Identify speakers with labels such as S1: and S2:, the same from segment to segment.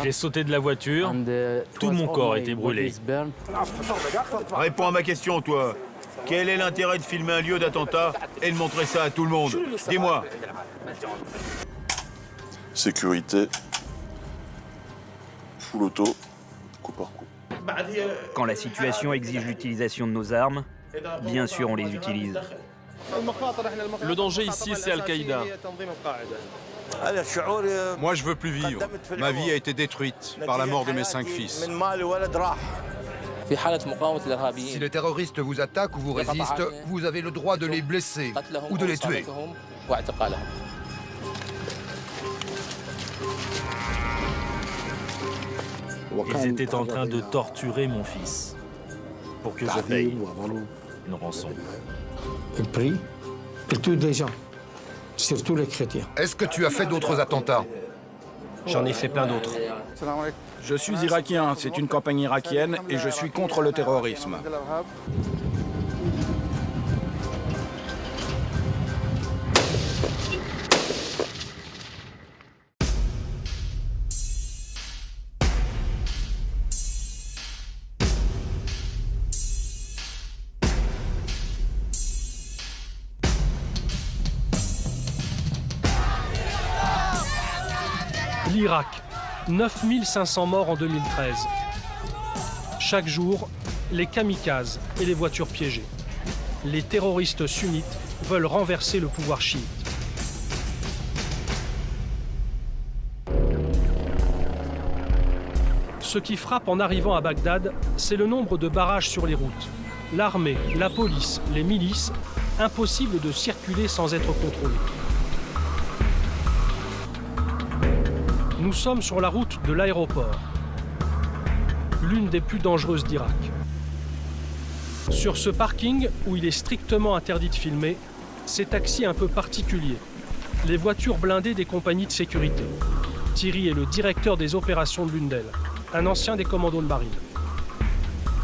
S1: J'ai sauté de la voiture, tout mon corps était brûlé.
S2: Réponds à ma question, toi. Quel est l'intérêt de filmer un lieu d'attentat et de montrer ça à tout le monde? Dis-moi.
S3: Sécurité, full auto, coup par coup.
S4: Quand la situation exige l'utilisation de nos armes, bien sûr on les utilise.
S1: Le danger ici, c'est Al-Qaïda.
S5: Moi, je veux plus vivre. Ma vie a été détruite par la mort de mes 5 fils.
S6: Si les terroristes vous attaquent ou vous résistent, vous avez le droit de les blesser ou de les tuer.
S1: Ils étaient en train de torturer mon fils pour que je paye une rançon.
S7: Il prie, il tue des gens, surtout les chrétiens.
S6: Est-ce que tu as fait d'autres attentats?
S8: J'en ai fait plein d'autres.
S5: Je suis irakien, c'est une campagne irakienne et je suis contre le terrorisme.
S9: L'Irak, 9500 morts en 2013. Chaque jour, les kamikazes et les voitures piégées. Les terroristes sunnites veulent renverser le pouvoir chiite. Ce qui frappe en arrivant à Bagdad, c'est le nombre de barrages sur les routes. L'armée, la police, les milices, impossible de circuler sans être contrôlé. Nous sommes sur la route de l'aéroport, l'une des plus dangereuses d'Irak. Sur ce parking, où il est strictement interdit de filmer, ces taxis un peu particuliers, les voitures blindées des compagnies de sécurité. Thierry est le directeur des opérations de l'une d'elles, un ancien des commandos de marine.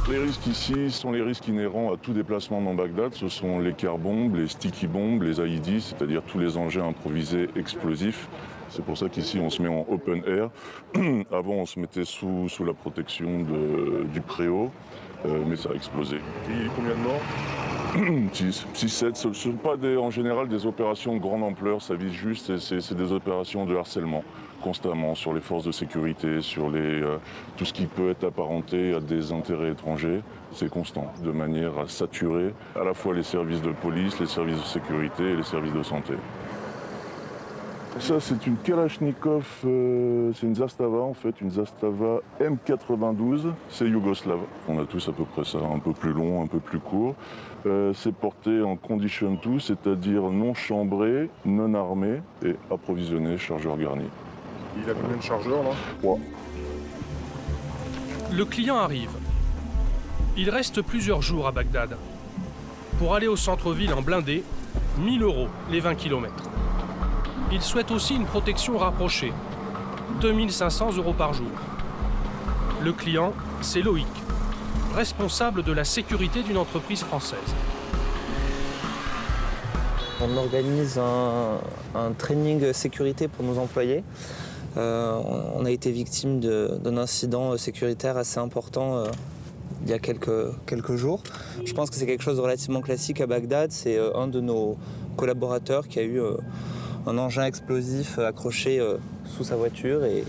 S3: Les risques ici sont les risques inhérents à tout déplacement dans Bagdad. Ce sont les car bombes, les sticky bombes, les IED, c'est-à-dire tous les engins improvisés explosifs. C'est pour ça qu'ici on se met en open air. Avant on se mettait sous la protection du préau, mais ça a explosé. Et combien de morts? 6, 7. Ce ne sont pas en général des opérations de grande ampleur, ça vise juste, c'est des opérations de harcèlement, constamment, sur les forces de sécurité, sur tout ce qui peut être apparenté à des intérêts étrangers. C'est constant, de manière à saturer à la fois les services de police, les services de sécurité et les services de santé. Ça, c'est une Kalachnikov, c'est une Zastava en fait, une Zastava M92, c'est yougoslave. On a tous à peu près ça, un peu plus long, un peu plus court. C'est porté en condition 2, c'est-à-dire non chambré, non armé et approvisionné, chargeur garni.
S10: Il a combien de chargeurs là?
S3: 3.
S9: Le client arrive. Il reste plusieurs jours à Bagdad. Pour aller au centre-ville en blindé, 1 000 € les 20 km. Il souhaite aussi une protection rapprochée, 2 500 € par jour. Le client, c'est Loïc, responsable de la sécurité d'une entreprise française.
S11: On organise un training sécurité pour nos employés. On a été victime d'un incident sécuritaire assez important il y a quelques jours. Je pense que c'est quelque chose de relativement classique à Bagdad. C'est un de nos collaborateurs qui a eu un engin explosif accroché sous sa voiture et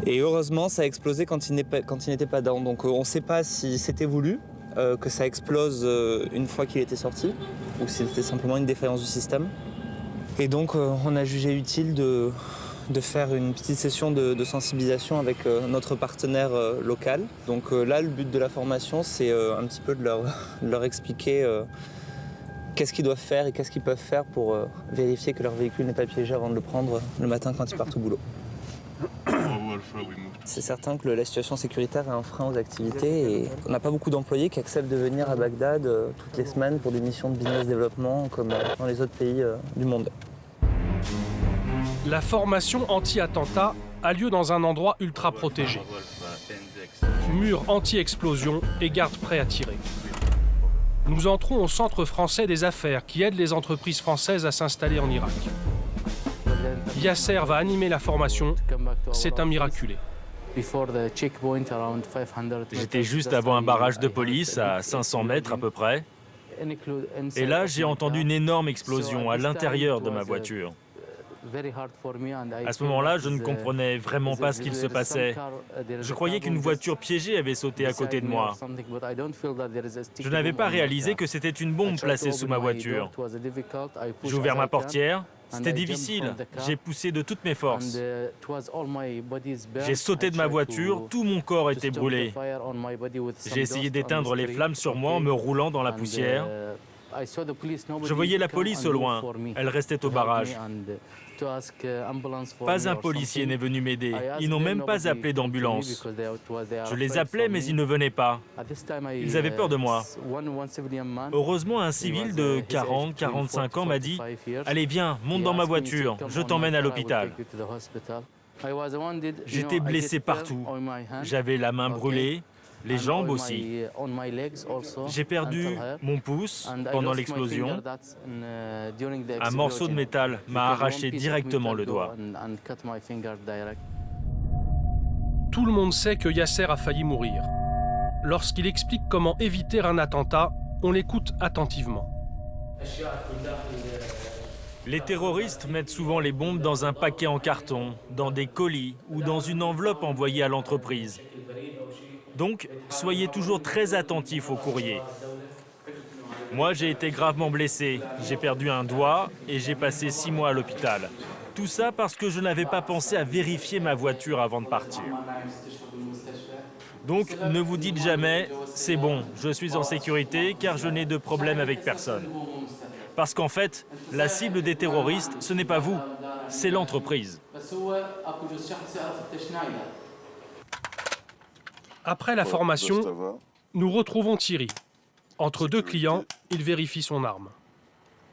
S11: heureusement ça a explosé quand il n'était pas dedans. Donc on ne sait pas si c'était voulu que ça explose une fois qu'il était sorti ou si c'était simplement une défaillance du système. Et donc on a jugé utile de faire une petite session de sensibilisation avec notre partenaire local. Donc là le but de la formation c'est un petit peu de leur expliquer qu'est-ce qu'ils doivent faire et qu'est-ce qu'ils peuvent faire pour vérifier que leur véhicule n'est pas piégé avant de le prendre le matin quand ils partent au boulot. C'est certain que la situation sécuritaire est un frein aux activités et on n'a pas beaucoup d'employés qui acceptent de venir à Bagdad toutes les semaines pour des missions de business développement comme dans les autres pays du monde.
S9: La formation anti-attentat a lieu dans un endroit ultra protégé. Mur anti-explosion et garde prêts à tirer. Nous entrons au Centre français des affaires qui aide les entreprises françaises à s'installer en Irak. Yasser va animer la formation. C'est un miraculé.
S1: J'étais juste avant un barrage de police, à 500 mètres à peu près. Et là, j'ai entendu une énorme explosion à l'intérieur de ma voiture. À ce moment-là, je ne comprenais vraiment pas ce qu'il se passait. Je croyais qu'une voiture piégée avait sauté à côté de moi. Je n'avais pas réalisé que c'était une bombe placée sous ma voiture. J'ai ouvert ma portière. C'était difficile. J'ai poussé de toutes mes forces. J'ai sauté de ma voiture, tout mon corps était brûlé. J'ai essayé d'éteindre les flammes sur moi en me roulant dans la poussière. Je voyais la police au loin. Elle restait au barrage. Pas un policier n'est venu m'aider. Ils n'ont même pas appelé d'ambulance. Je les appelais, mais ils ne venaient pas. Ils avaient peur de moi. Heureusement, un civil de 40-45 ans m'a dit « Allez, viens, monte dans ma voiture, je t'emmène à l'hôpital. » J'étais blessé partout. J'avais la main brûlée, les jambes aussi. J'ai perdu mon pouce pendant l'explosion. Un morceau de métal m'a arraché directement le doigt.
S9: Tout le monde sait que Yasser a failli mourir. Lorsqu'il explique comment éviter un attentat, on l'écoute attentivement.
S1: Les terroristes mettent souvent les bombes dans un paquet en carton, dans des colis ou dans une enveloppe envoyée à l'entreprise. Donc, soyez toujours très attentifs au courrier. Moi, j'ai été gravement blessé. J'ai perdu un doigt et j'ai passé 6 mois à l'hôpital. Tout ça parce que je n'avais pas pensé à vérifier ma voiture avant de partir. Donc, ne vous dites jamais « c'est bon, je suis en sécurité car je n'ai de problème avec personne ». Parce qu'en fait, la cible des terroristes, ce n'est pas vous, c'est l'entreprise.
S9: Après la formation, nous retrouvons Thierry. Entre deux clients, il vérifie son arme.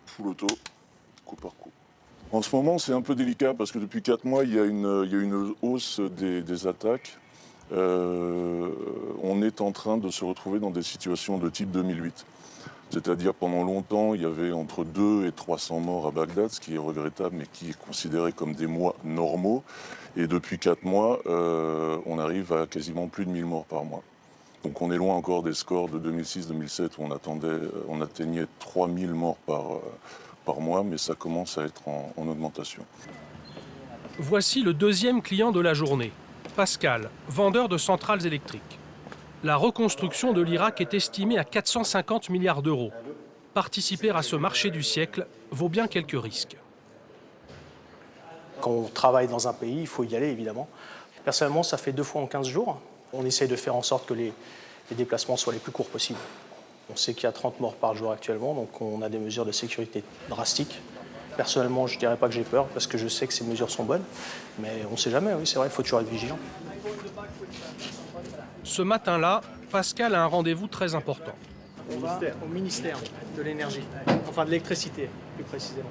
S3: Full auto, coup par coup. En ce moment, c'est un peu délicat parce que depuis 4 mois, il y a une hausse des attaques. On est en train de se retrouver dans des situations de type 2008. C'est-à-dire pendant longtemps, il y avait entre 200 et 300 morts à Bagdad, ce qui est regrettable, mais qui est considéré comme des mois normaux. Et depuis 4 mois, on arrive à quasiment plus de 1000 morts par mois. Donc on est loin encore des scores de 2006-2007 où on atteignait 3000 morts par mois, mais ça commence à être en augmentation.
S9: Voici le deuxième client de la journée, Pascal, vendeur de centrales électriques. La reconstruction de l'Irak est estimée à 450 milliards d'euros. Participer à ce marché du siècle vaut bien quelques risques.
S12: Quand on travaille dans un pays, il faut y aller, évidemment. Personnellement, ça fait 2 fois en 15 jours. On essaye de faire en sorte que les déplacements soient les plus courts possibles. On sait qu'il y a 30 morts par jour actuellement, donc on a des mesures de sécurité drastiques. Personnellement, je ne dirais pas que j'ai peur, parce que je sais que ces mesures sont bonnes. Mais on ne sait jamais, oui, c'est vrai, il faut toujours être vigilant.
S9: Ce matin-là, Pascal a un rendez-vous très important.
S12: On va au ministère de l'énergie, enfin de l'électricité, plus précisément.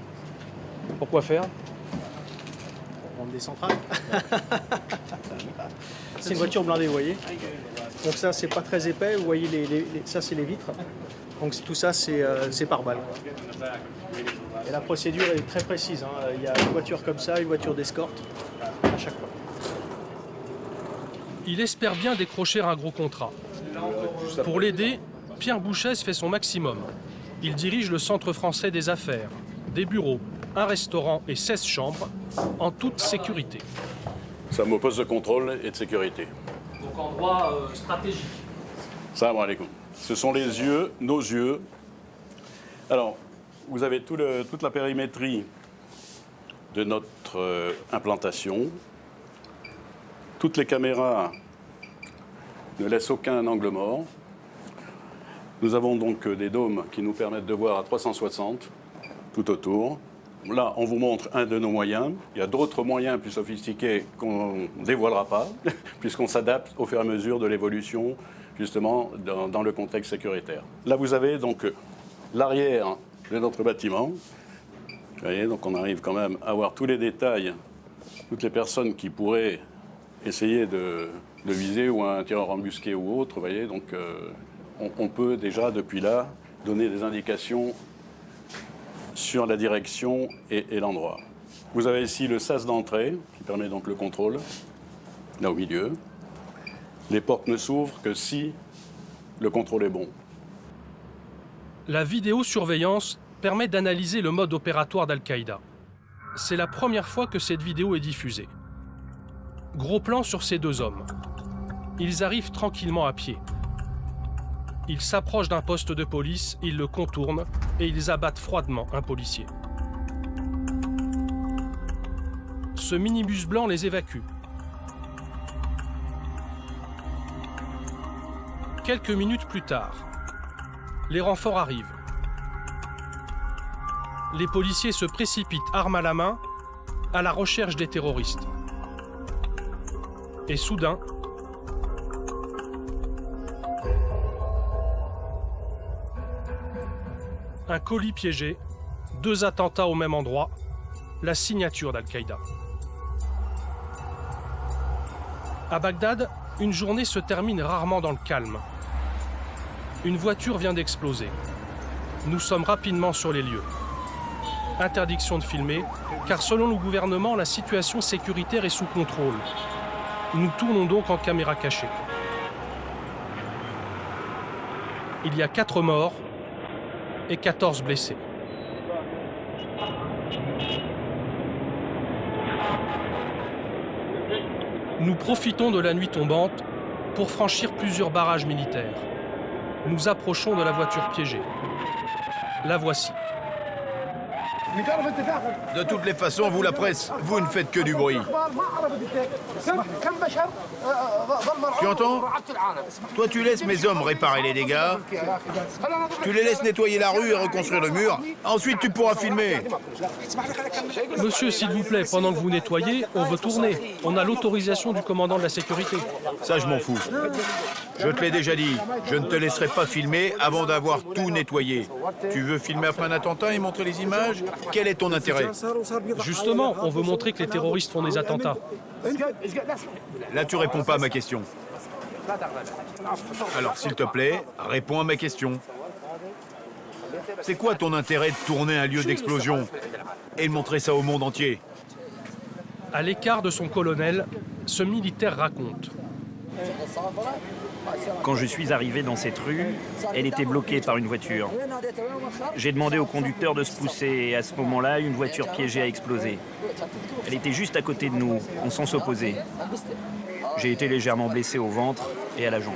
S9: Pourquoi faire?
S12: Pour vendre des centrales. C'est une voiture blindée, vous voyez. Donc ça, c'est pas très épais. Vous voyez, ça, c'est les vitres. Donc tout ça, c'est par balle. Et la procédure est très précise. Il y a une voiture comme ça, une voiture d'escorte, à chaque fois.
S9: Il espère bien décrocher un gros contrat. Pour l'aider, Pierre Bouchès fait son maximum. Il dirige le Centre français des affaires, des bureaux, un restaurant et 16 chambres, en toute sécurité.
S13: C'est un poste de contrôle et de sécurité.
S9: Donc endroit stratégique.
S13: Salam alaikum. Ce sont les yeux, nos yeux. Alors, vous avez toute la périmétrie de notre implantation. Toutes les caméras ne laissent aucun angle mort. Nous avons donc des dômes qui nous permettent de voir à 360 tout autour. Là, on vous montre un de nos moyens. Il y a d'autres moyens plus sophistiqués qu'on ne dévoilera pas, puisqu'on s'adapte au fur et à mesure de l'évolution, justement, dans le contexte sécuritaire. Là, vous avez donc l'arrière de notre bâtiment. Vous voyez, donc on arrive quand même à voir tous les détails, toutes les personnes qui pourraient essayer de viser ou un tireur embusqué ou autre, vous voyez, donc on peut déjà depuis là donner des indications sur la direction et l'endroit. Vous avez ici le sas d'entrée, qui permet donc le contrôle, là au milieu. Les portes ne s'ouvrent que si le contrôle est bon.
S9: La vidéosurveillance permet d'analyser le mode opératoire d'Al-Qaïda. C'est la première fois que cette vidéo est diffusée. Gros plan sur ces deux hommes. Ils arrivent tranquillement à pied. Ils s'approchent d'un poste de police, ils le contournent et ils abattent froidement un policier. Ce minibus blanc les évacue. Quelques minutes plus tard, les renforts arrivent. Les policiers se précipitent, armes à la main, à la recherche des terroristes. Et soudain, un colis piégé, 2 attentats au même endroit, la signature d'Al-Qaïda. À Bagdad, une journée se termine rarement dans le calme. Une voiture vient d'exploser. Nous sommes rapidement sur les lieux. Interdiction de filmer, car selon le gouvernement, la situation sécuritaire est sous contrôle. Nous tournons donc en caméra cachée. Il y a 4 morts et 14 blessés. Nous profitons de la nuit tombante pour franchir plusieurs barrages militaires. Nous approchons de la voiture piégée. La voici.
S2: De toutes les façons, vous la presse, vous ne faites que du bruit. Tu entends? Toi, tu laisses mes hommes réparer les dégâts. Tu les laisses nettoyer la rue et reconstruire le mur. Ensuite, tu pourras filmer.
S9: Monsieur, s'il vous plaît, pendant que vous nettoyez, on veut tourner. On a l'autorisation du commandant de la sécurité.
S2: Ça, je m'en fous. Je te l'ai déjà dit, je ne te laisserai pas filmer avant d'avoir tout nettoyé. Tu veux filmer après un attentat et montrer les images? Quel est ton intérêt?
S9: Justement, on veut montrer que les terroristes font des attentats.
S2: Là, tu réponds pas à ma question. Alors, s'il te plaît, réponds à ma question. C'est quoi ton intérêt de tourner un lieu d'explosion et de montrer ça au monde entier?
S9: À l'écart de son colonel, ce militaire raconte.
S4: Quand je suis arrivé dans cette rue, elle était bloquée par une voiture. J'ai demandé au conducteur de se pousser et à ce moment-là, une voiture piégée a explosé. Elle était juste à côté de nous, en sens opposé. J'ai été légèrement blessé au ventre et à la jambe.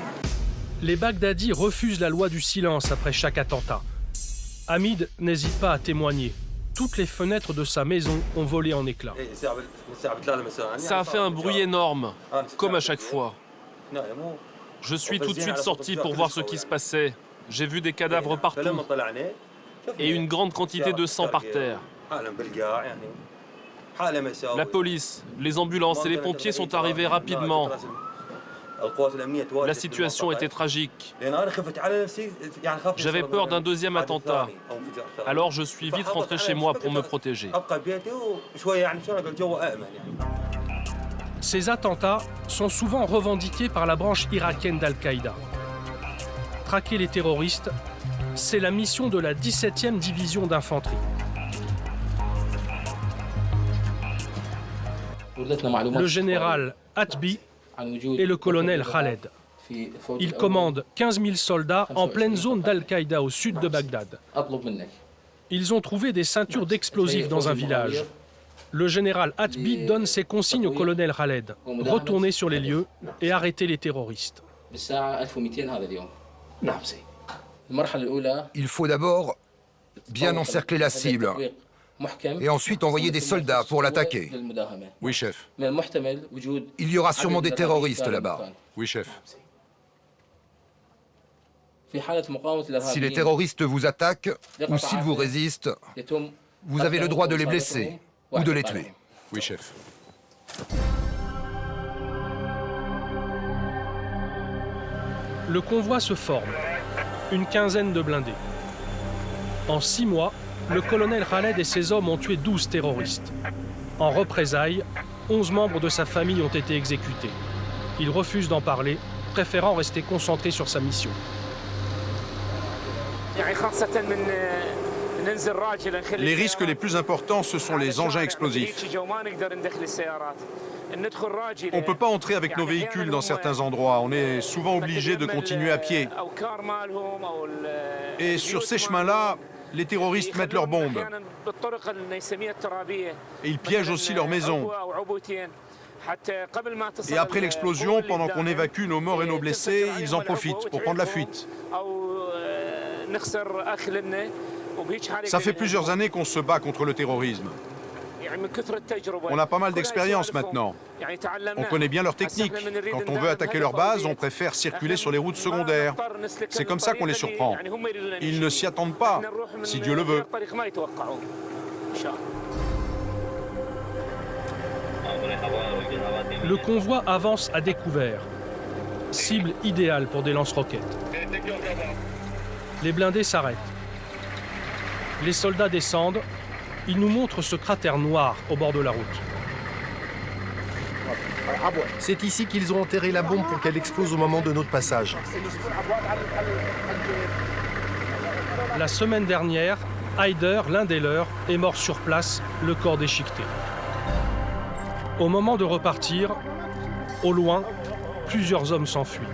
S9: Les Bagdadis refusent la loi du silence après chaque attentat. Hamid n'hésite pas à témoigner. Toutes les fenêtres de sa maison ont volé en éclats.
S14: Ça a fait un bruit énorme, comme à chaque fois. Je suis tout de suite sorti pour voir ce qui se passait. J'ai vu des cadavres partout et une grande quantité de sang par terre. La police, les ambulances et les pompiers sont arrivés rapidement. La situation était tragique. J'avais peur d'un deuxième attentat. Alors je suis vite rentré chez moi pour me protéger.
S9: Ces attentats sont souvent revendiqués par la branche irakienne d'Al-Qaïda. Traquer les terroristes, c'est la mission de la 17e division d'infanterie. Le général Atbi et le colonel Khaled. Ils commandent 15 000 soldats en pleine zone d'Al-Qaïda au sud de Bagdad. Ils ont trouvé des ceintures d'explosifs dans un village. Le général Atbi donne ses consignes au colonel Khaled. Retournez sur les lieux et arrêtez les terroristes.
S6: Il faut d'abord bien encercler la cible et ensuite envoyer des soldats pour l'attaquer.
S10: Oui, chef.
S6: Il y aura sûrement des terroristes là-bas.
S10: Oui, chef.
S6: Si les terroristes vous attaquent ou s'ils vous résistent, vous avez le droit de les blesser ou de les tuer.
S10: Oui, chef.
S9: Le convoi se forme. Une quinzaine de blindés. En 6 mois, le colonel Khaled et ses hommes ont tué 12 terroristes. En représailles, 11 membres de sa famille ont été exécutés. Il refuse d'en parler, préférant rester concentré sur sa mission.
S2: Les risques les plus importants, ce sont les engins explosifs. On ne peut pas entrer avec nos véhicules dans certains endroits. On est souvent obligé de continuer à pied. Et sur ces chemins-là, les terroristes mettent leurs bombes. Et ils piègent aussi leurs maisons. Et après l'explosion, pendant qu'on évacue nos morts et nos blessés, ils en profitent pour prendre la fuite. Ça fait plusieurs années qu'on se bat contre le terrorisme. On a pas mal d'expérience maintenant. On connaît bien leurs techniques. Quand on veut attaquer leur base, on préfère circuler sur les routes secondaires. C'est comme ça qu'on les surprend. Ils ne s'y attendent pas, si Dieu le veut.
S9: Le convoi avance à découvert. Cible idéale pour des lance-roquettes. Les blindés s'arrêtent. Les soldats descendent. Ils nous montrent ce cratère noir au bord de la route.
S6: C'est ici qu'ils ont enterré la bombe pour qu'elle explose au moment de notre passage.
S9: La semaine dernière, Haider, l'un des leurs, est mort sur place, le corps déchiqueté. Au moment de repartir, au loin, plusieurs hommes s'enfuient.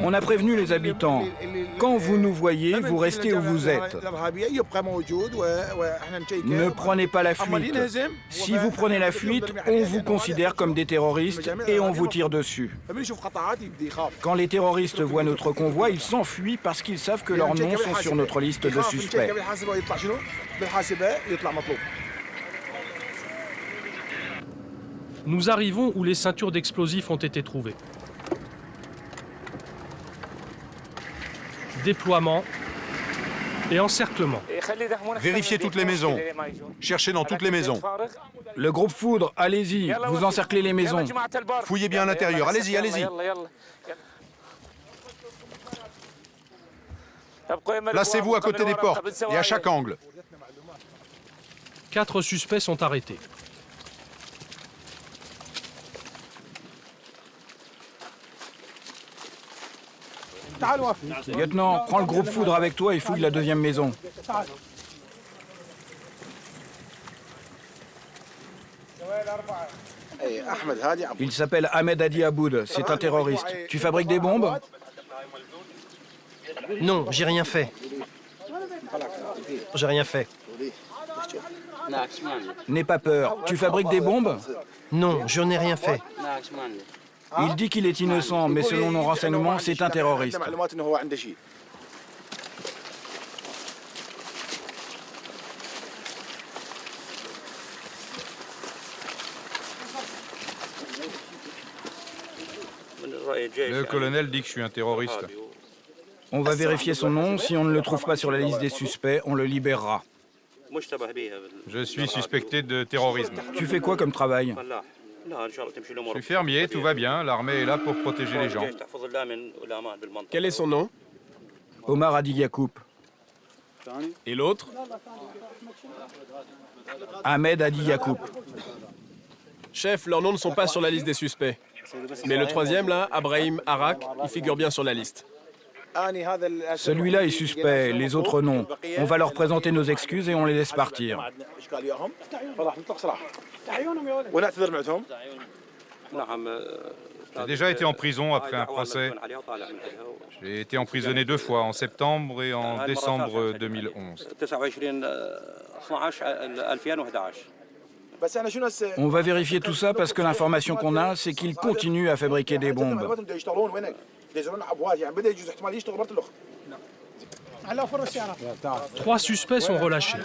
S5: On a prévenu les habitants. Quand vous nous voyez, vous restez où vous êtes. Ne prenez pas la fuite. Si vous prenez la fuite, on vous considère comme des terroristes et on vous tire dessus. Quand les terroristes voient notre convoi, ils s'enfuient parce qu'ils savent que leurs noms sont sur notre liste de suspects.
S9: Nous arrivons où les ceintures d'explosifs ont été trouvées. Déploiement et encerclement.
S2: Vérifiez toutes les maisons. Cherchez dans toutes les maisons.
S5: Le groupe Foudre, allez-y, vous encerclez les maisons.
S2: Fouillez bien à l'intérieur. Allez-y, allez-y. Placez-vous à côté des portes et à chaque angle.
S9: 4 suspects sont arrêtés.
S5: Lieutenant, prends le groupe Foudre avec toi et fouille la deuxième maison. Il s'appelle Ahmed Hadi Aboud, c'est un terroriste. Tu fabriques des bombes?
S8: Non, j'ai rien fait. J'ai rien fait.
S5: N'aie pas peur. Tu fabriques des bombes?
S8: Non, je n'ai rien fait.
S5: Il dit qu'il est innocent, mais selon nos renseignements, c'est un terroriste.
S2: Le colonel dit que je suis un terroriste.
S5: On va vérifier son nom. Si on ne le trouve pas sur la liste des suspects, on le libérera.
S2: Je suis suspecté de terrorisme.
S5: Tu fais quoi comme travail?
S2: Je suis fermier, tout va bien. L'armée est là pour protéger les gens.
S14: Quel est son nom?
S5: Omar Hadi Yacoub.
S14: Et l'autre?
S5: Ahmed Hadi Yacoub.
S14: Chef, leurs noms ne sont pas sur la liste des suspects. Mais le troisième, là, Abrahim Arak, il figure bien sur la liste.
S5: Celui-là est suspect, les autres non. On va leur présenter nos excuses et on les laisse partir.
S2: J'ai déjà été en prison après un procès. J'ai été emprisonné 2 fois, en septembre et en décembre 2011.
S5: On va vérifier tout ça parce que l'information qu'on a, c'est qu'ils continuent à fabriquer des bombes.
S9: 3 suspects sont relâchés.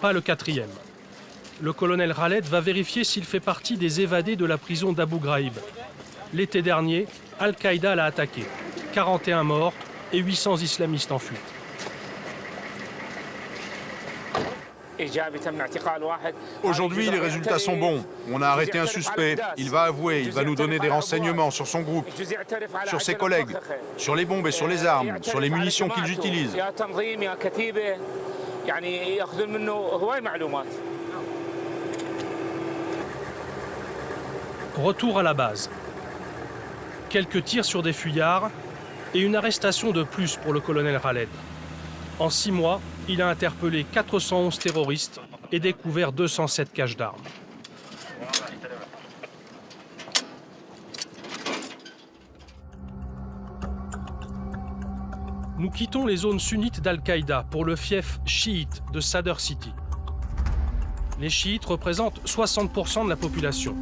S9: Pas le 4e. Le colonel Khaled va vérifier s'il fait partie des évadés de la prison d'Abu Ghraib. L'été dernier, Al-Qaïda l'a attaqué. 41 morts et 800 islamistes en fuite.
S2: Aujourd'hui, les résultats sont bons. On a arrêté un suspect. Il va avouer, il va nous donner des renseignements sur son groupe, sur ses collègues, sur les bombes et sur les armes, sur les munitions qu'ils utilisent.
S9: Retour à la base. Quelques tirs sur des fuyards et une arrestation de plus pour le colonel Khaled. En 6 mois, il a interpellé 411 terroristes et découvert 207 caches d'armes. Nous quittons les zones sunnites d'Al-Qaïda pour le fief chiite de Sadr City. Les chiites représentent 60% de la population.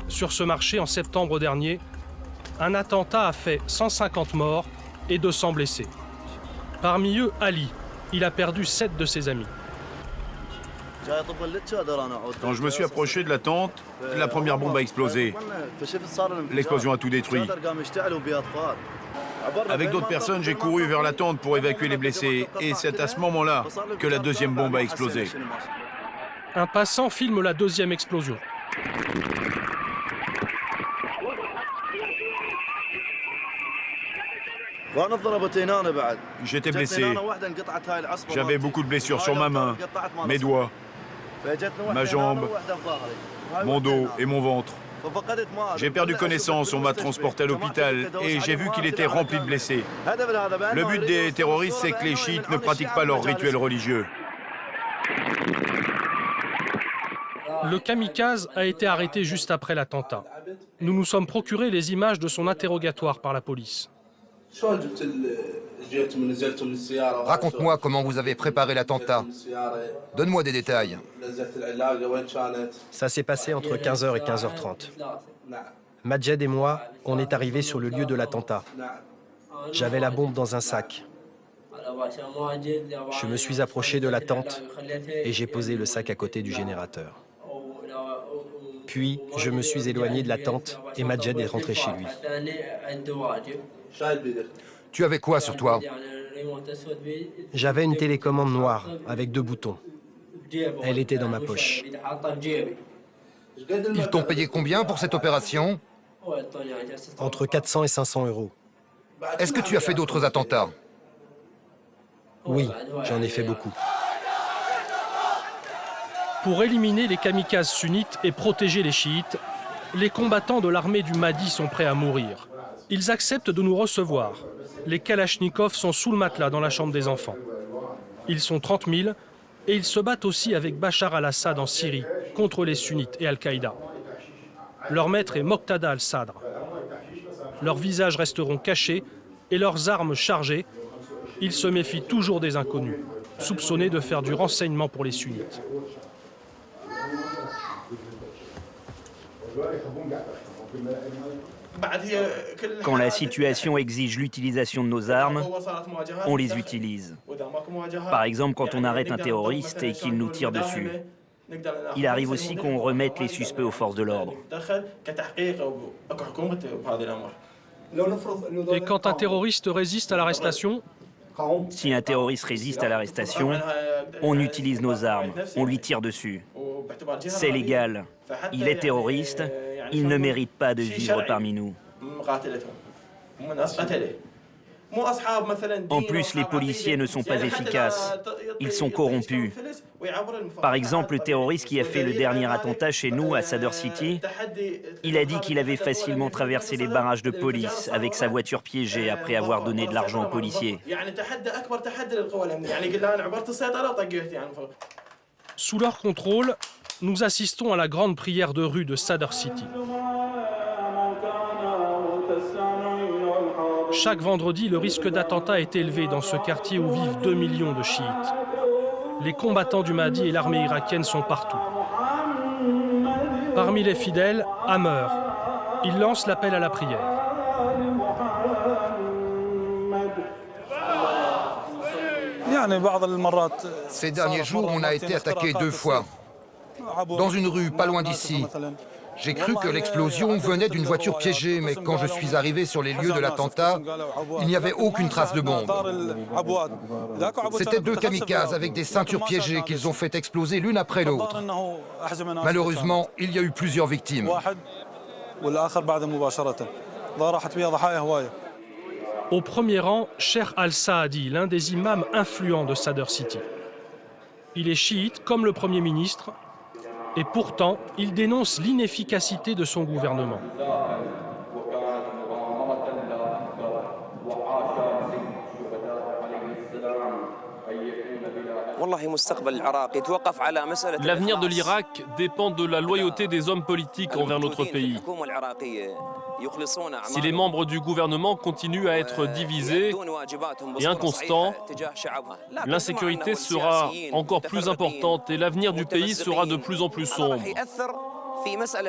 S9: Sur ce marché, en septembre dernier, un attentat a fait 150 morts et 200 blessés. Parmi eux, Ali. Il a perdu 7 de ses amis.
S2: Quand je me suis approché de la tente, la première bombe a explosé. L'explosion a tout détruit. Avec d'autres personnes, j'ai couru vers la tente pour évacuer les blessés. Et c'est à ce moment-là que la deuxième bombe a explosé.
S9: Un passant filme la deuxième explosion.
S2: J'étais blessé. J'avais beaucoup de blessures sur ma main, mes doigts, ma jambe, mon dos et mon ventre. J'ai perdu connaissance, on m'a transporté à l'hôpital et j'ai vu qu'il était rempli de blessés. Le but des terroristes, c'est que les chiites ne pratiquent pas leurs rituels religieux.
S9: Le kamikaze a été arrêté juste après l'attentat. Nous nous sommes procuré les images de son interrogatoire par la police.
S6: Raconte-moi comment vous avez préparé l'attentat. Donne-moi des détails.
S8: Ça s'est passé entre 15h et 15h30. Majed et moi, on est arrivés sur le lieu de l'attentat. J'avais la bombe dans un sac. Je me suis approché de la tente et j'ai posé le sac à côté du générateur. Puis, je me suis éloigné de la tente et Majed est rentré chez lui.
S6: Tu avais quoi sur toi?
S8: J'avais une télécommande noire avec 2 boutons. Elle était dans ma poche.
S6: Ils t'ont payé combien pour cette opération?
S8: Entre 400 et 500 euros.
S6: Est-ce que tu as fait d'autres attentats?
S8: Oui, j'en ai fait beaucoup.
S9: Pour éliminer les kamikazes sunnites et protéger les chiites, les combattants de l'armée du Mahdi sont prêts à mourir. Ils acceptent de nous recevoir. Les kalachnikovs sont sous le matelas dans la chambre des enfants. Ils sont 30 000 et ils se battent aussi avec Bachar al-Assad en Syrie contre les sunnites et Al-Qaïda. Leur maître est Moqtada al-Sadr. Leurs visages resteront cachés et leurs armes chargées. Ils se méfient toujours des inconnus, soupçonnés de faire du renseignement pour les sunnites.
S4: Quand la situation exige l'utilisation de nos armes, on les utilise. Par exemple, quand on arrête un terroriste et qu'il nous tire dessus. Il arrive aussi qu'on remette les suspects aux forces de l'ordre.
S9: Et quand un terroriste résiste à l'arrestation?
S4: Si un terroriste résiste à l'arrestation, on utilise nos armes, on lui tire dessus. C'est légal. Il est terroriste, il ne mérite pas de vivre parmi nous. En plus, les policiers ne sont pas efficaces. Ils sont corrompus. Par exemple, le terroriste qui a fait le dernier attentat chez nous, à Sadr City, il a dit qu'il avait facilement traversé les barrages de police avec sa voiture piégée après avoir donné de l'argent aux policiers.
S9: Sous leur contrôle, nous assistons à la grande prière de rue de Sadr City. Chaque vendredi, le risque d'attentat est élevé dans ce quartier où vivent 2 millions de chiites. Les combattants du Mahdi et l'armée irakienne sont partout. Parmi les fidèles, Hammer. Il lance l'appel à la prière.
S6: Ces derniers jours, on a été attaqué 2 fois. Dans une rue, pas loin d'ici. J'ai cru que l'explosion venait d'une voiture piégée, mais quand je suis arrivé sur les lieux de l'attentat, il n'y avait aucune trace de bombe. C'étaient 2 kamikazes avec des ceintures piégées qu'ils ont fait exploser l'une après l'autre. Malheureusement, il y a eu plusieurs victimes.
S9: Au premier rang, Cheikh Al-Saadi, l'un des imams influents de Sadr City. Il est chiite comme le Premier ministre, et pourtant, il dénonce l'inefficacité de son gouvernement.
S14: L'avenir de l'Irak dépend de la loyauté des hommes politiques envers notre pays. Si les membres du gouvernement continuent à être divisés et inconstants, l'insécurité sera encore plus importante et l'avenir du pays sera de plus en plus sombre.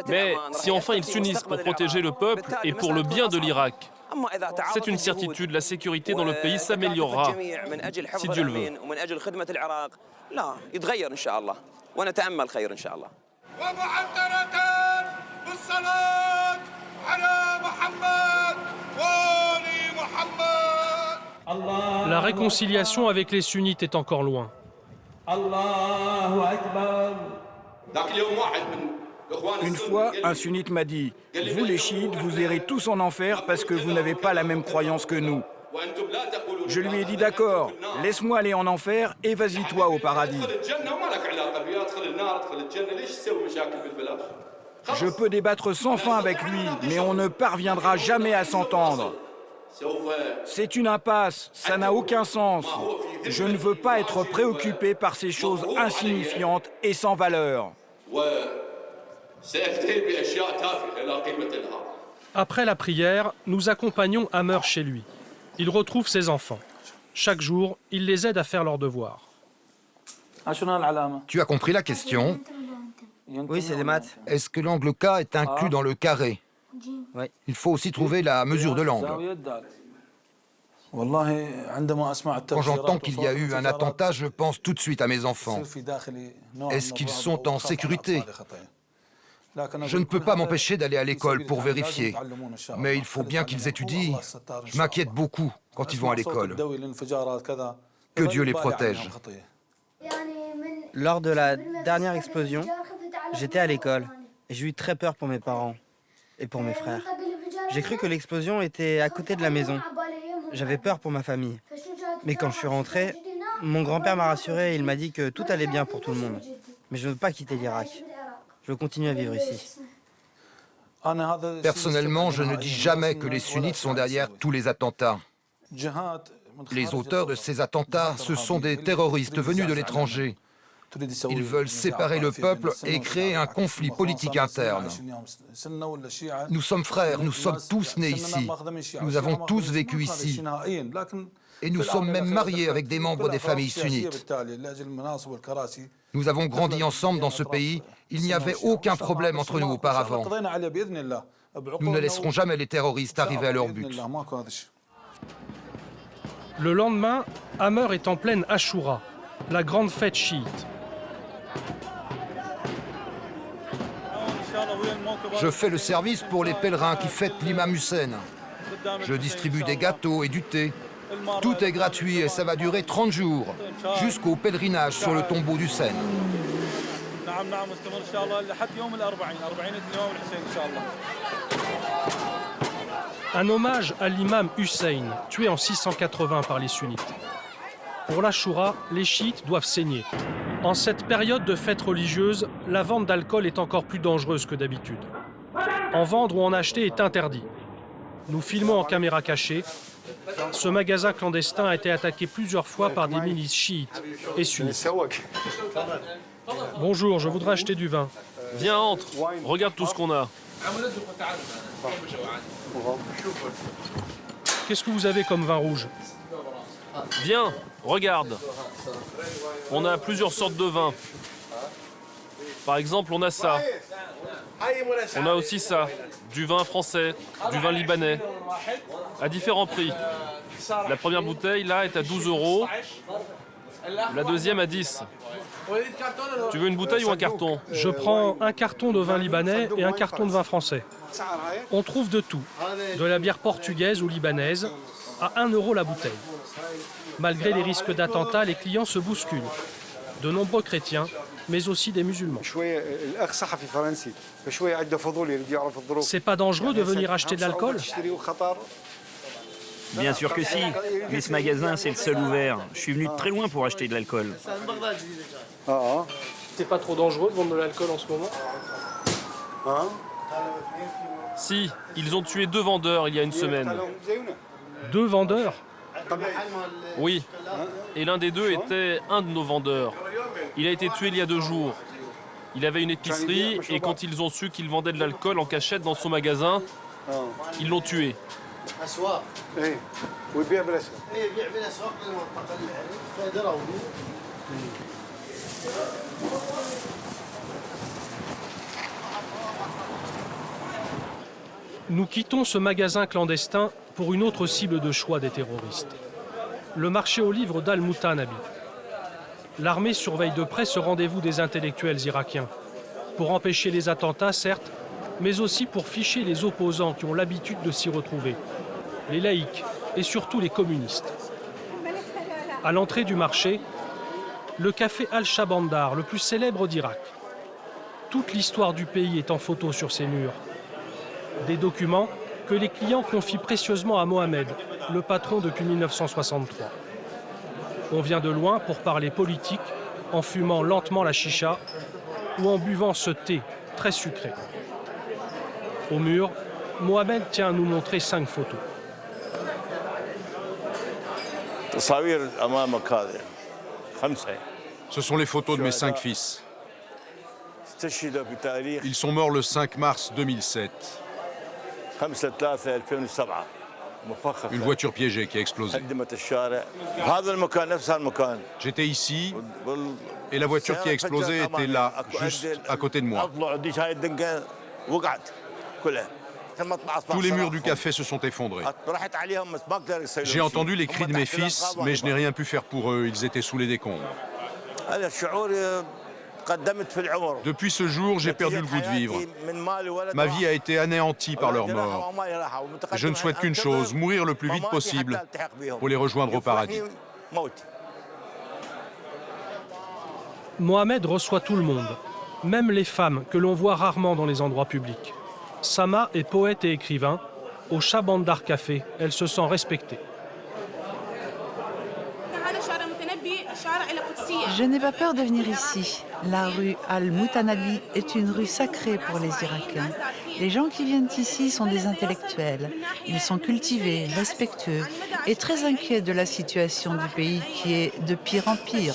S14: Mais si enfin ils s'unissent pour protéger le peuple et pour le bien de l'Irak, c'est une certitude, la sécurité dans le pays s'améliorera, si Dieu le veut.
S9: La réconciliation avec les sunnites est encore loin.
S5: Une fois, un sunnite m'a dit « Vous les chiites, vous irez tous en enfer parce que vous n'avez pas la même croyance que nous. » Je lui ai dit « D'accord, laisse-moi aller en enfer et vas-y toi au paradis. » Je peux débattre sans fin avec lui, mais on ne parviendra jamais à s'entendre. C'est une impasse, ça n'a aucun sens. Je ne veux pas être préoccupé par ces choses insignifiantes et sans valeur.
S9: Après la prière, nous accompagnons Amer chez lui. Il retrouve ses enfants. Chaque jour, il les aide à faire leurs devoirs.
S6: Tu as compris la question?
S11: Oui, c'est des maths.
S6: Est-ce que l'angle K est inclus dans le carré?
S11: Oui.
S6: Il faut aussi trouver la mesure de l'angle. Quand j'entends qu'il y a eu un attentat, je pense tout de suite à mes enfants. Est-ce qu'ils sont en sécurité? Je ne peux pas m'empêcher d'aller à l'école pour vérifier. Mais il faut bien qu'ils étudient. Je m'inquiète beaucoup quand ils vont à l'école. Que Dieu les protège.
S11: Lors de la dernière explosion, j'étais à l'école et j'ai eu très peur pour mes parents et pour mes frères. J'ai cru que l'explosion était à côté de la maison. J'avais peur pour ma famille. Mais quand je suis rentré, mon grand-père m'a rassuré et il m'a dit que tout allait bien pour tout le monde. Mais je ne veux pas quitter l'Irak. Je veux continuer à vivre ici.
S6: Personnellement, je ne dis jamais que les sunnites sont derrière tous les attentats. Les auteurs de ces attentats, ce sont des terroristes venus de l'étranger. Ils veulent séparer le peuple et créer un conflit politique interne. Nous sommes frères, nous sommes tous nés ici. Nous avons tous vécu ici. Et nous sommes même mariés avec des membres des familles sunnites. Nous avons grandi ensemble dans ce pays. Il n'y avait aucun problème entre nous auparavant. Nous ne laisserons jamais les terroristes arriver à leur but.
S9: Le lendemain, Amer est en pleine Ashura, la grande fête chiite.
S6: Je fais le service pour les pèlerins qui fêtent l'imam Hussein. Je distribue des gâteaux et du thé. Tout est gratuit et ça va durer 30 jours, jusqu'au pèlerinage sur le tombeau d'Hussein.
S9: Un hommage à l'imam Hussein, tué en 680 par les sunnites. Pour l'Ashura, les chiites doivent saigner. En cette période de fête religieuse, la vente d'alcool est encore plus dangereuse que d'habitude. En vendre ou en acheter est interdit. Nous filmons en caméra cachée. Ce magasin clandestin a été attaqué plusieurs fois par des milices chiites et sunnites. Bonjour, je voudrais acheter du vin.
S14: Viens, entre. Regarde tout ce qu'on a.
S9: Qu'est-ce que vous avez comme vin rouge?
S14: Viens, regarde. On a plusieurs sortes de vins. Par exemple, on a ça. On a aussi ça. Du vin français, du vin libanais. À différents prix. La première bouteille, là, est à 12 €. La deuxième à 10. Tu veux une bouteille ou un carton?
S9: Je prends un carton de vin libanais et un carton de vin français. On trouve de tout, de la bière portugaise ou libanaise, à 1 € la bouteille. Malgré les risques d'attentats, les clients se bousculent. De nombreux chrétiens, mais aussi des musulmans. C'est pas dangereux de venir acheter de l'alcool?
S4: Bien sûr que si, mais ce magasin, c'est le seul ouvert. Je suis venu de très loin pour acheter de l'alcool.
S9: C'est pas trop dangereux de vendre de l'alcool en ce moment? Si, ils ont tué 2 vendeurs il y a une semaine. 2 vendeurs? Oui. Et l'un des 2 était un de nos vendeurs. Il a été tué il y a 2 jours. Il avait une épicerie et quand ils ont su qu'il vendait de l'alcool en cachette dans son magasin, ils l'ont tué. Nous quittons ce magasin clandestin pour une autre cible de choix des terroristes. Le marché aux livres d'Al-Mutanabi. L'armée surveille de près ce rendez-vous des intellectuels irakiens. Pour empêcher les attentats, certes, mais aussi pour ficher les opposants qui ont l'habitude de s'y retrouver. Les laïcs et surtout les communistes. À l'entrée du marché, le café Al-Shabandar, le plus célèbre d'Irak. Toute l'histoire du pays est en photo sur ses murs. Des documents que les clients confient précieusement à Mohamed, le patron depuis 1963. On vient de loin pour parler politique, en fumant lentement la chicha ou en buvant ce thé très sucré. Au mur, Mohamed tient à nous montrer 5 photos.
S2: Ce sont les photos de mes 5 fils. Ils sont morts le 5 mars 2007. Une voiture piégée qui a explosé. J'étais ici et la voiture qui a explosé était là, juste à côté de moi. Tous les murs du café se sont effondrés. J'ai entendu les cris de mes fils, mais je n'ai rien pu faire pour eux, ils étaient sous les décombres. Depuis ce jour, j'ai perdu le goût de vivre. Ma vie a été anéantie par leur mort. Je ne souhaite qu'une chose, mourir le plus vite possible pour les rejoindre au paradis.
S9: Mohamed reçoit tout le monde, même les femmes que l'on voit rarement dans les endroits publics. Sama est poète et écrivain. Au Shabandar Café, elle se sent respectée.
S15: Je n'ai pas peur de venir ici. La rue Al-Mutanabi est une rue sacrée pour les Irakiens. Les gens qui viennent ici sont des intellectuels. Ils sont cultivés, respectueux et très inquiets de la situation du pays qui est de pire en pire.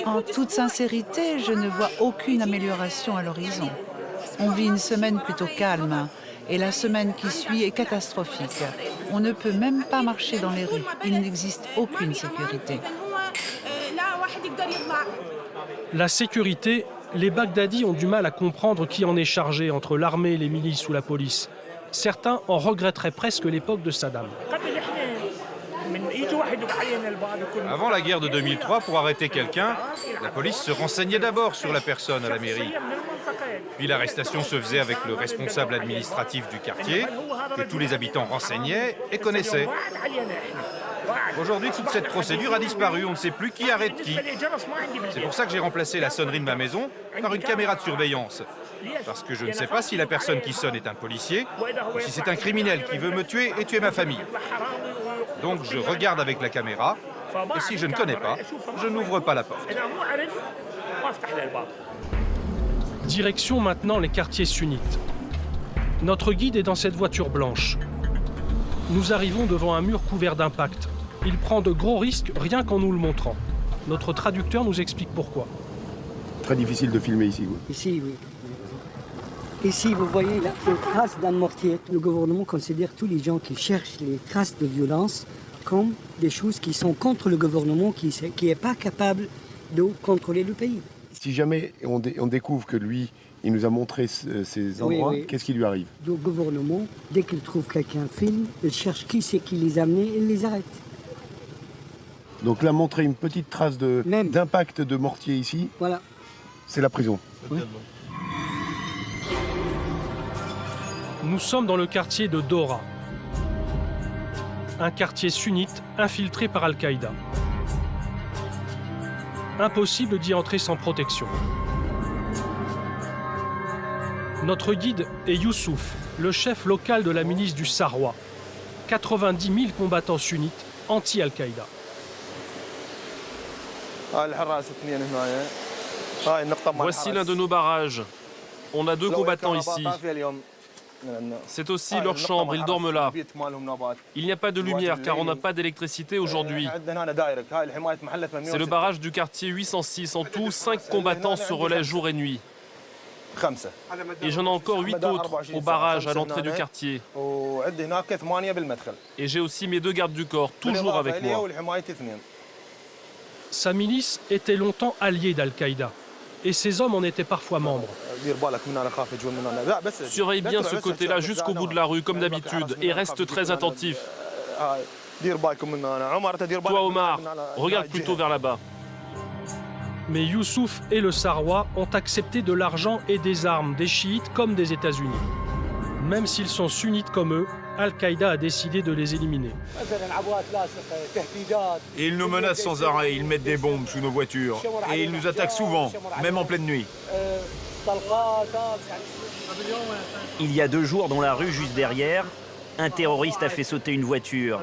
S15: En toute sincérité, je ne vois aucune amélioration à l'horizon. On vit une semaine plutôt calme et la semaine qui suit est catastrophique. On ne peut même pas marcher dans les rues. Il n'existe aucune sécurité.
S9: La sécurité, les Baghdadis ont du mal à comprendre qui en est chargé entre l'armée, les milices ou la police. Certains en regretteraient presque l'époque de Saddam.
S16: Avant la guerre de 2003, pour arrêter quelqu'un, la police se renseignait d'abord sur la personne à la mairie. Puis l'arrestation se faisait avec le responsable administratif du quartier, que tous les habitants renseignaient et connaissaient. Aujourd'hui, toute cette procédure a disparu, on ne sait plus qui arrête qui. C'est pour ça que j'ai remplacé la sonnerie de ma maison par une caméra de surveillance. Parce que je ne sais pas si la personne qui sonne est un policier ou si c'est un criminel qui veut me tuer et tuer ma famille. Donc je regarde avec la caméra, et si je ne connais pas, je n'ouvre pas la porte.
S9: Direction maintenant les quartiers sunnites. Notre guide est dans cette voiture blanche. Nous arrivons devant un mur couvert d'impacts. Il prend de gros risques rien qu'en nous le montrant. Notre traducteur nous explique pourquoi.
S17: Très difficile de filmer ici. Oui.
S18: Ici, oui. Ici, vous voyez là, les traces d'un mortier. Le gouvernement considère tous les gens qui cherchent les traces de violence comme des choses qui sont contre le gouvernement, qui n'est pas capable de contrôler le pays.
S17: Si jamais on découvre que lui, il nous a montré ces endroits, oui. Qu'est-ce qui lui arrive?
S18: Le gouvernement, dès qu'il trouve quelqu'un filme, il cherche qui c'est qui les a amenés et il les arrête.
S17: Donc là, montrer une petite trace d'impact de mortier ici,
S18: voilà.
S17: C'est la prison.
S18: Oui.
S9: Nous sommes dans le quartier de Dora, un quartier sunnite infiltré par Al-Qaïda. Impossible d'y entrer sans protection. Notre guide est Youssouf, le chef local de la milice du Sarwa. 90 000 combattants sunnites anti-Al-Qaïda.
S14: Voici l'un de nos barrages. On a 2 combattants ici. C'est aussi leur chambre, ils dorment là. Il n'y a pas de lumière car on n'a pas d'électricité aujourd'hui. C'est le barrage du quartier 806. En tout, 5 combattants se relaient jour et nuit. Et j'en ai encore 8 autres au barrage à l'entrée du quartier. Et j'ai aussi mes 2 gardes du corps, toujours avec moi.
S9: Sa milice était longtemps alliée d'Al-Qaïda. Et ses hommes en étaient parfois membres.
S14: Surveille bien ce côté-là jusqu'au bout de la rue, comme d'habitude, et reste très attentif. Toi, Omar, regarde plutôt vers là-bas.
S9: Mais Youssouf et le Sarwa ont accepté de l'argent et des armes des chiites comme des États-Unis. Même s'ils sont sunnites comme eux, Al-Qaïda a décidé de les éliminer.
S19: Et ils nous menacent sans arrêt, ils mettent des bombes sous nos voitures. Et ils nous attaquent souvent, même en pleine nuit.
S4: Il y a 2 jours, dans la rue juste derrière, un terroriste a fait sauter une voiture.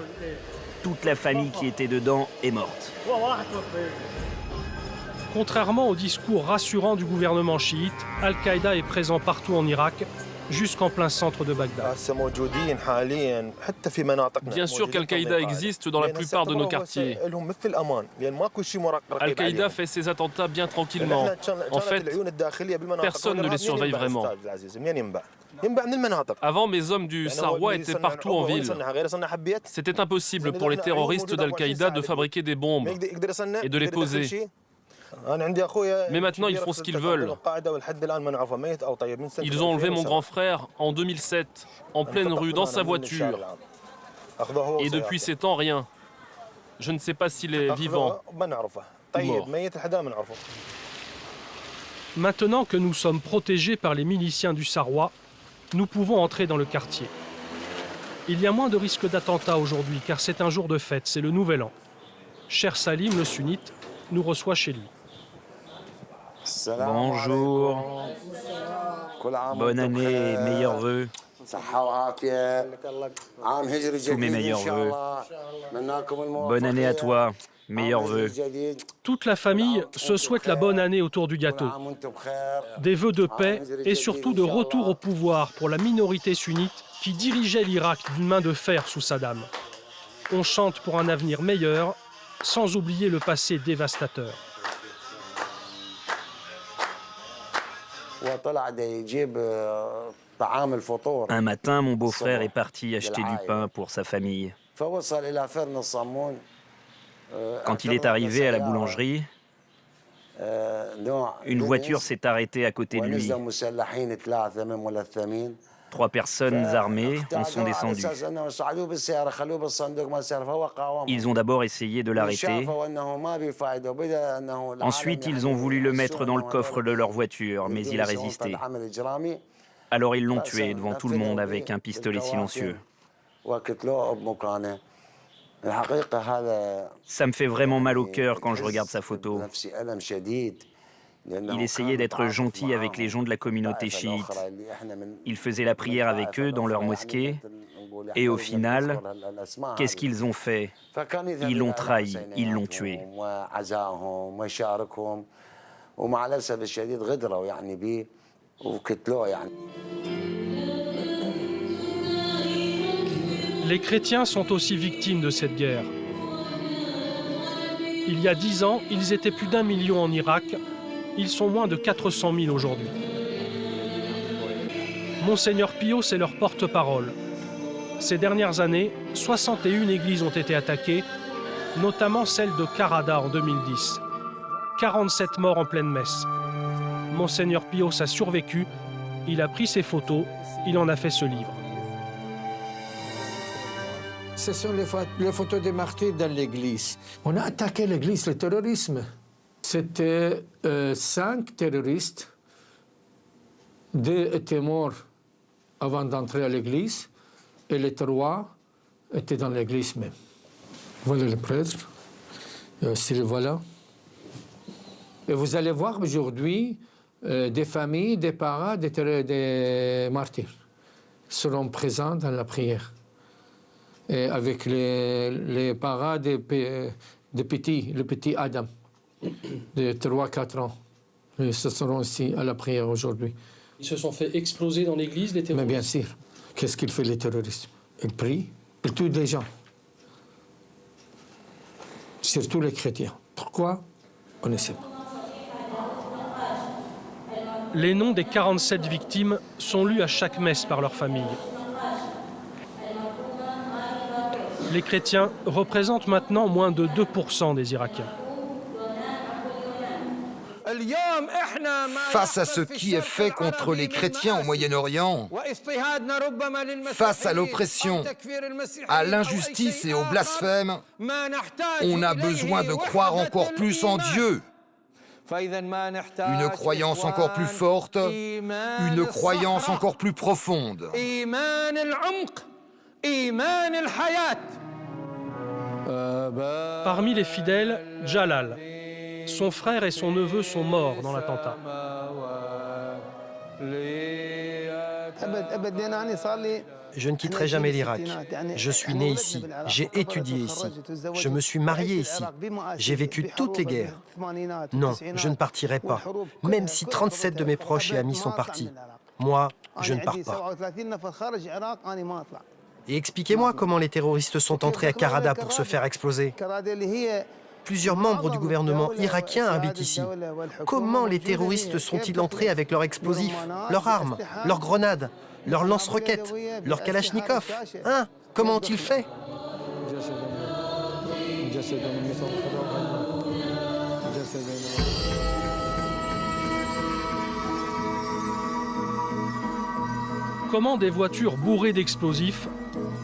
S4: Toute la famille qui était dedans est morte.
S9: Contrairement au discours rassurant du gouvernement chiite, Al-Qaïda est présent partout en Irak, jusqu'en plein centre de Bagdad.
S14: Bien sûr qu'Al-Qaïda existe dans la plupart de nos quartiers. Al-Qaïda fait ses attentats bien tranquillement. En fait, personne ne les surveille vraiment. Avant, mes hommes du Sarwa étaient partout en ville. C'était impossible pour les terroristes d'Al-Qaïda de fabriquer des bombes et de les poser. Mais maintenant, ils font ce qu'ils veulent. Ils ont enlevé mon grand frère en 2007, en pleine rue, dans sa voiture. Et depuis ces temps, rien. Je ne sais pas s'il est vivant ou mort.
S9: Maintenant que nous sommes protégés par les miliciens du Sarwa, nous pouvons entrer dans le quartier. Il y a moins de risques d'attentat aujourd'hui, car c'est un jour de fête, c'est le Nouvel An. Cher Salim, le sunnite, nous reçoit chez lui.
S4: Bonjour. Bonne année, meilleurs vœux. Tous mes meilleurs vœux. Bonne année à toi, meilleurs vœux.
S9: Toute la famille se souhaite la bonne année autour du gâteau. Des vœux de paix et surtout de retour au pouvoir pour la minorité sunnite qui dirigeait l'Irak d'une main de fer sous Saddam. On chante pour un avenir meilleur, sans oublier le passé dévastateur.
S4: Un matin, mon beau-frère est parti acheter du pain pour sa famille. Quand il est arrivé à la boulangerie, une voiture s'est arrêtée à côté de lui. 3 personnes armées en sont descendues. Ils ont d'abord essayé de l'arrêter. Ensuite, ils ont voulu le mettre dans le coffre de leur voiture, mais il a résisté. Alors ils l'ont tué devant tout le monde avec un pistolet silencieux. Ça me fait vraiment mal au cœur quand je regarde sa photo. Il essayait d'être gentil avec les gens de la communauté chiite. Il faisait la prière avec eux dans leur mosquée. Et au final, qu'est-ce qu'ils ont fait? Ils l'ont trahi, ils l'ont tué.
S9: Les chrétiens sont aussi victimes de cette guerre. Il y a 10 ans, ils étaient plus d'1 million en Irak. Ils sont moins de 400 000 aujourd'hui. Monseigneur Pio, c'est leur porte-parole. Ces dernières années, 61 églises ont été attaquées, notamment celle de Karada en 2010. 47 morts en pleine messe. Monseigneur Pio a survécu, il a pris ses photos, il en a fait ce livre.
S7: Ce sont les photos des martyrs dans l'église. On a attaqué l'église, le terrorisme. C'était 5 terroristes. 2 étaient morts avant d'entrer à l'église et les 3 étaient dans l'église même. Voilà le prêtre, et aussi le voilà. Et vous allez voir aujourd'hui des familles, des parents, des martyrs seront présents dans la prière. Et avec les parents des petits, le petit Adam, de 3-4 ans. Ils seront ici à la prière aujourd'hui.
S9: Ils se sont fait exploser dans l'église, les terroristes?
S7: Mais bien sûr. Qu'est-ce qu'il fait, les terroristes? Ils prient, ils tuent des gens. Surtout les chrétiens. Pourquoi? On ne sait pas.
S9: Les noms des 47 victimes sont lus à chaque messe par leur famille. Les chrétiens représentent maintenant moins de 2% des Irakiens.
S6: Face à ce qui est fait contre les chrétiens au Moyen-Orient, face à l'oppression, à l'injustice et au blasphème, on a besoin de croire encore plus en Dieu. Une croyance encore plus forte, une croyance encore plus profonde.
S9: Parmi les fidèles, Jalal. Son frère et son neveu sont morts dans l'attentat.
S8: Je ne quitterai jamais l'Irak. Je suis né ici, j'ai étudié ici, je me suis marié ici, j'ai vécu toutes les guerres. Non, je ne partirai pas, même si 37 de mes proches et amis sont partis. Moi, je ne pars pas. Et expliquez-moi comment les terroristes sont entrés à Karada pour se faire exploser. Plusieurs membres du gouvernement irakien habitent ici. Comment les terroristes sont-ils entrés avec leurs explosifs, leurs armes, leurs grenades, leurs lance-roquettes, leurs kalachnikovs? Hein? Comment ont-ils fait?
S9: Comment des voitures bourrées d'explosifs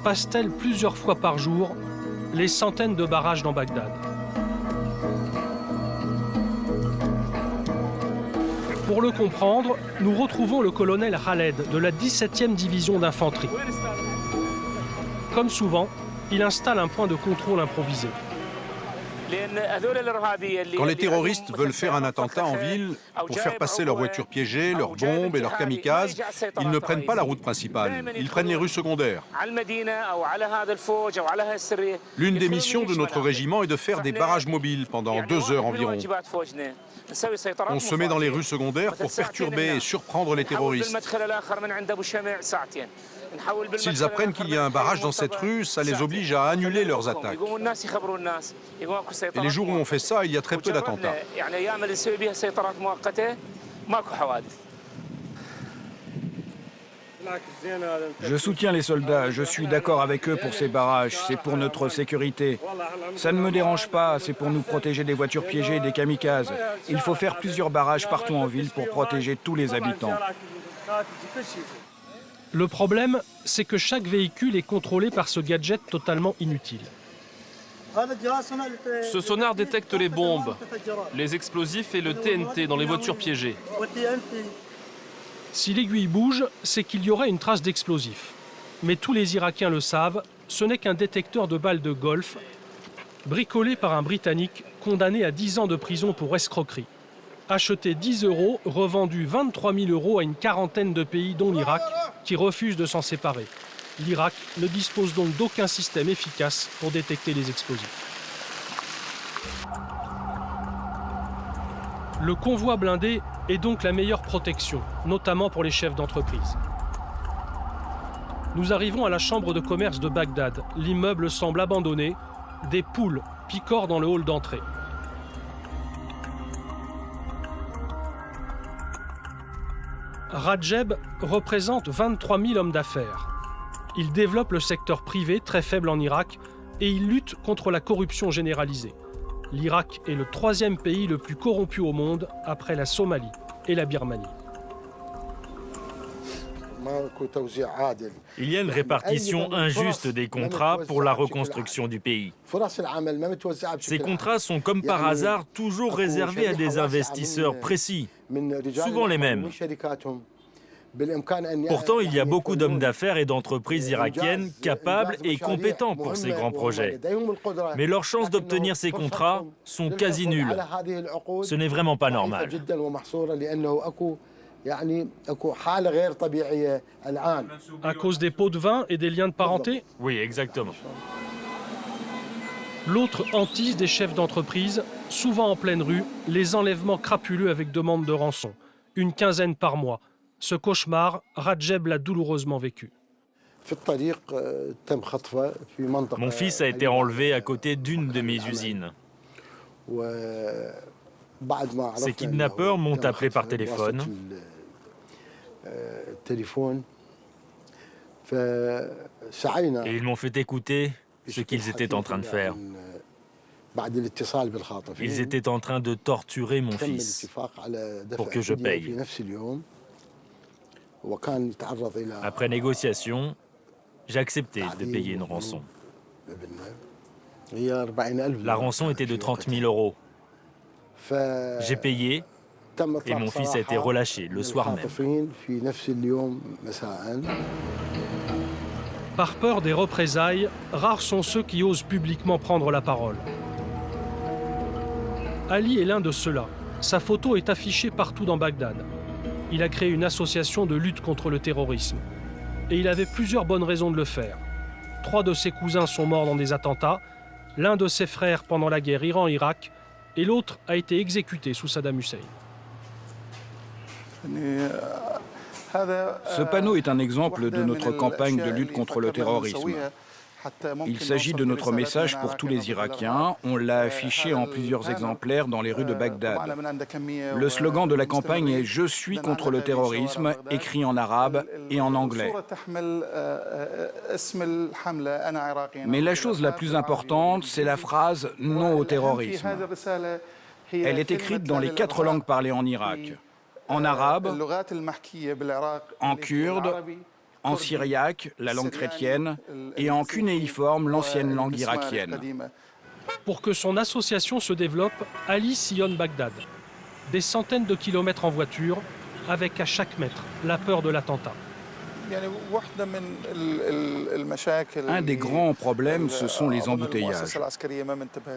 S9: passent-elles plusieurs fois par jour les centaines de barrages dans Bagdad? Pour le comprendre, nous retrouvons le colonel Khaled de la 17e division d'infanterie. Comme souvent, il installe un point de contrôle improvisé.
S2: Quand les terroristes veulent faire un attentat en ville, pour faire passer leurs voitures piégées, leurs bombes et leurs kamikazes, ils ne prennent pas la route principale, ils prennent les rues secondaires. L'une des missions de notre régiment est de faire des barrages mobiles pendant 2 heures environ. On se met dans les rues secondaires pour perturber et surprendre les terroristes. S'ils apprennent qu'il y a un barrage dans cette rue, ça les oblige à annuler leurs attaques. Et les jours où on fait ça, il y a très peu d'attentats.
S5: Je soutiens les soldats, je suis d'accord avec eux pour ces barrages, c'est pour notre sécurité. Ça ne me dérange pas, c'est pour nous protéger des voitures piégées et des kamikazes. Il faut faire plusieurs barrages partout en ville pour protéger tous les habitants.
S9: Le problème, c'est que chaque véhicule est contrôlé par ce gadget totalement inutile.
S14: Ce sonar détecte les bombes, les explosifs et le TNT dans les voitures piégées.
S9: Si l'aiguille bouge, c'est qu'il y aurait une trace d'explosif. Mais tous les Irakiens le savent, ce n'est qu'un détecteur de balles de golf, bricolé par un Britannique condamné à 10 ans de prison pour escroquerie. Acheté 10 €, revendu 23 000 € à une quarantaine de pays, dont l'Irak, qui refuse de s'en séparer. L'Irak ne dispose donc d'aucun système efficace pour détecter les explosifs. Le convoi blindé est donc la meilleure protection, notamment pour les chefs d'entreprise. Nous arrivons à la chambre de commerce de Bagdad. L'immeuble semble abandonné. Des poules picorent dans le hall d'entrée. Rajeb représente 23 000 hommes d'affaires. Il développe le secteur privé, très faible en Irak, et il lutte contre la corruption généralisée. L'Irak est le 3e pays le plus corrompu au monde, après la Somalie et la Birmanie.
S1: Il y a une répartition injuste des contrats pour la reconstruction du pays. Ces contrats sont comme par hasard toujours réservés à des investisseurs précis, souvent les mêmes. Pourtant, il y a beaucoup d'hommes d'affaires et d'entreprises irakiennes capables et compétents pour ces grands projets. Mais leurs chances d'obtenir ces contrats sont quasi nulles. Ce n'est vraiment pas normal.
S9: À cause des pots de vin et des liens de parenté?
S1: Oui, exactement.
S9: L'autre hantise des chefs d'entreprise, souvent en pleine rue, les enlèvements crapuleux avec demande de rançon. Une quinzaine par mois. Ce cauchemar, Rajeb l'a douloureusement vécu.
S1: Mon fils a été enlevé à côté d'une de mes usines. Ces kidnappeurs m'ont appelé par téléphone. Et ils m'ont fait écouter ce qu'ils étaient en train de faire. Ils étaient en train de torturer mon fils pour que je paye. Après négociation, j'ai accepté de payer une rançon. La rançon était de 30 000 €. J'ai payé et mon fils a été relâché le soir même.
S9: Par peur des représailles, rares sont ceux qui osent publiquement prendre la parole. Ali est l'un de ceux-là. Sa photo est affichée partout dans Bagdad. Il a créé une association de lutte contre le terrorisme. Et il avait plusieurs bonnes raisons de le faire. 3 de ses cousins sont morts dans des attentats, l'un de ses frères pendant la guerre Iran-Irak, et l'autre a été exécuté sous Saddam Hussein.
S5: Ce panneau est un exemple de notre campagne de lutte contre le terrorisme. Il s'agit de notre message pour tous les Irakiens. On l'a affiché en plusieurs exemplaires dans les rues de Bagdad. Le slogan de la campagne est « Je suis contre le terrorisme », écrit en arabe et en anglais. Mais la chose la plus importante, c'est la phrase « Non au terrorisme ». Elle est écrite dans les 4 langues parlées en Irak. En arabe, en kurde, en syriaque, la langue chrétienne, et en cunéiforme, l'ancienne langue irakienne.
S9: Pour que son association se développe, Ali sillonne Bagdad. Des centaines de kilomètres en voiture, avec à chaque mètre la peur de l'attentat.
S5: Un des grands problèmes, ce sont les embouteillages.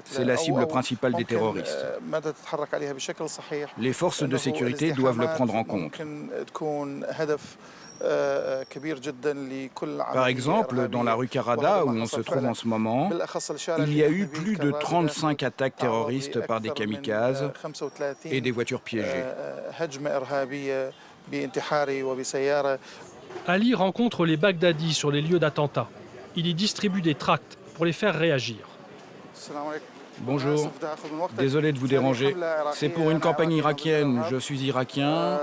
S5: C'est la cible principale des terroristes. Les forces de sécurité doivent le prendre en compte. Par exemple, dans la rue Karada, où on se trouve en ce moment, il y a eu plus de 35 attaques terroristes par des kamikazes et des voitures piégées.
S9: Ali rencontre les Bagdadis sur les lieux d'attentats. Il y distribue des tracts pour les faire réagir.
S5: Bonjour, désolé de vous déranger. C'est pour une campagne irakienne. Je suis irakien,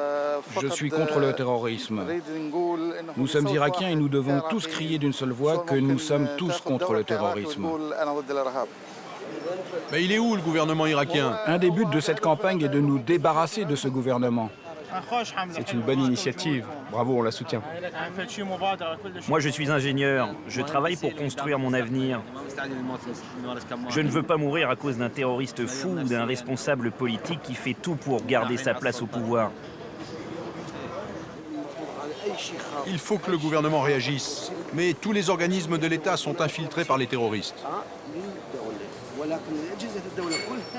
S5: je suis contre le terrorisme. Nous sommes irakiens et nous devons tous crier d'une seule voix que nous sommes tous contre le terrorisme.
S2: Mais il est où le gouvernement irakien?
S5: Un des buts de cette campagne est de nous débarrasser de ce gouvernement.
S20: C'est une bonne initiative. Bravo, on la soutient.
S4: Moi, je suis ingénieur. Je travaille pour construire mon avenir. Je ne veux pas mourir à cause d'un terroriste fou ou d'un responsable politique qui fait tout pour garder sa place au pouvoir.
S2: Il faut que le gouvernement réagisse. Mais tous les organismes de l'État sont infiltrés par les terroristes.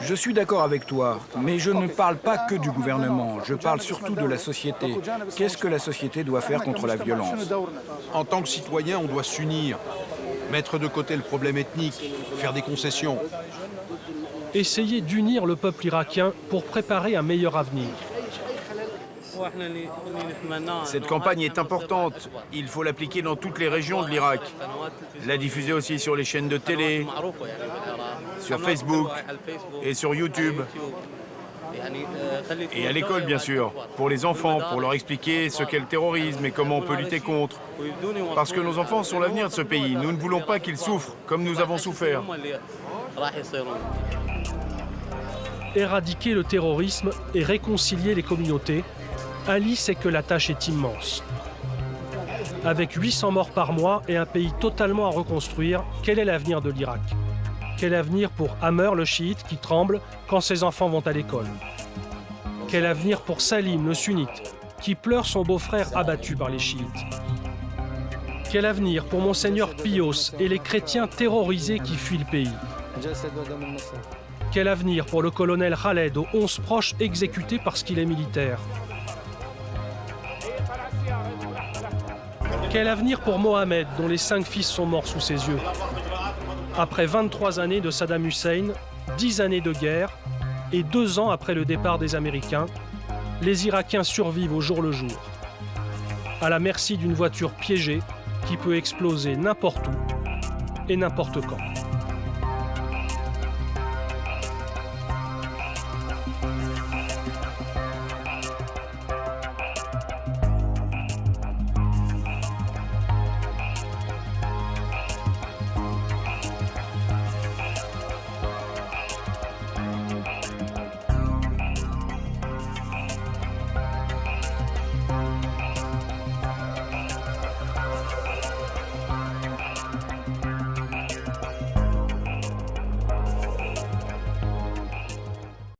S5: Je suis d'accord avec toi, mais je ne parle pas que du gouvernement, je parle surtout de la société. Qu'est-ce que la société doit faire contre la violence?
S2: En tant que citoyen, on doit s'unir, mettre de côté le problème ethnique, faire des concessions.
S9: Essayer d'unir le peuple irakien pour préparer un meilleur avenir.
S19: Cette campagne est importante. Il faut l'appliquer dans toutes les régions de l'Irak. La diffuser aussi sur les chaînes de télé, sur Facebook et sur YouTube. Et à l'école, bien sûr, pour les enfants, pour leur expliquer ce qu'est le terrorisme et comment on peut lutter contre. Parce que nos enfants sont l'avenir de ce pays. Nous ne voulons pas qu'ils souffrent comme nous avons souffert.
S9: Éradiquer le terrorisme et réconcilier les communautés, Ali sait que la tâche est immense. Avec 800 morts par mois et un pays totalement à reconstruire, quel est l'avenir de l'Irak? Quel avenir pour Amer, le chiite, qui tremble quand ses enfants vont à l'école? Quel avenir pour Salim, le sunnite, qui pleure son beau-frère abattu par les chiites. Quel avenir pour Monseigneur Pios et les chrétiens terrorisés qui fuient le pays? Quel avenir pour le colonel Khaled aux 11 proches exécutés parce qu'il est militaire? Quel avenir pour Mohamed, dont les 5 fils sont morts sous ses yeux? Après 23 années de Saddam Hussein, 10 années de guerre et 2 ans après le départ des Américains, les Irakiens survivent au jour le jour, à la merci d'une voiture piégée qui peut exploser n'importe où et n'importe quand.